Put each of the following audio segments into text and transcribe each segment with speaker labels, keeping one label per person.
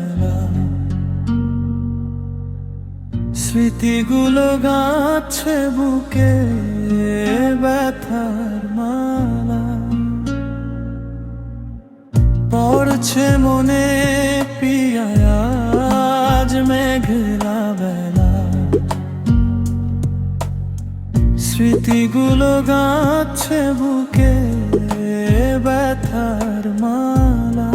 Speaker 1: বেলা। স্মৃতিগুলো গাচ্ছে বুকে ব্যথার মালা। পড়ছে মনে পিয়া আজ মেঘলা বেলা। স্মৃতিগুলো গাচ্ছে বুকে ব্যথার মালা।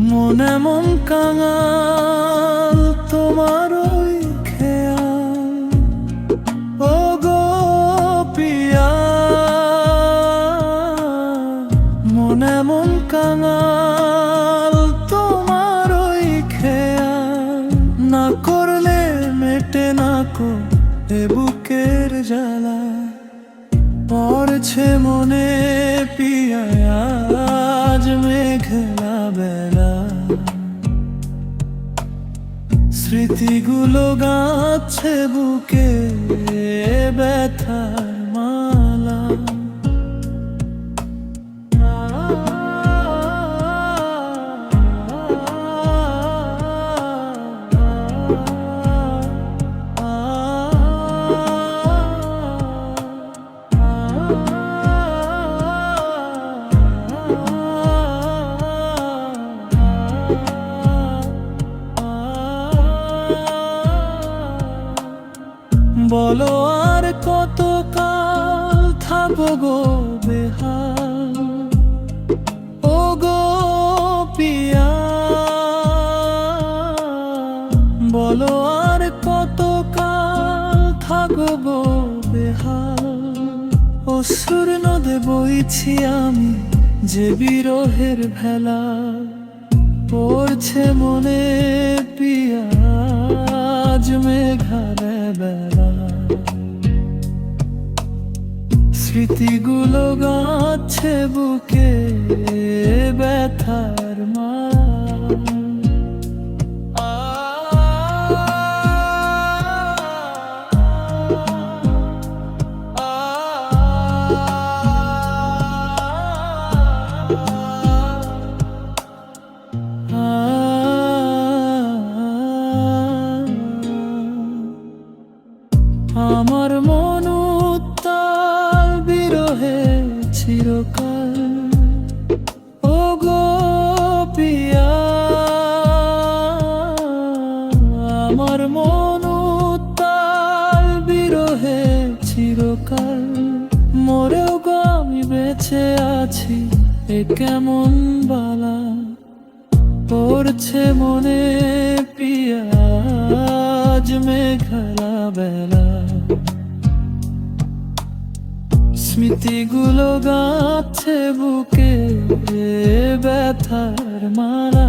Speaker 1: মনে মন কাঙাল তোমার ওই খেয়াল, ও গো পিয়া। মনে মন কাঙাল তোমার ওই খেয়াল, না করলে মেটে না কো এ বুকের জ্বালা। পড়ছে মনে পিয়া আজ মেঘলা বেলা। স্মৃতিগুলো গাচ্ছে বুকে ব্যথার মালা। বলো আর কত কাল থাকবো গো বেহাল, ও গো পিয়া। বলো আর কত কাল থাকবো বেহাল। অশ্রুর নদে বইছি আমি যে বিরহের ভেলা। পড়ছে মনে পিয়া আজ মেঘলা বেলা। স্মৃতিগুলো গাচ্ছে বুকে ব্যথার মালা। আমার মন উত্তাল বিরহে চিরকাল, ও গো পিয়া। আমার মন উত্তাল বিরহে চিরকাল। মরেও গো আমি বেঁচে আছি এ কেমন বালা। পড়ছে মনে পিয়া আজ মেঘলা বেলা। স্মৃতিগুলো গাচ্ছে বুকে ব্যথার মালা।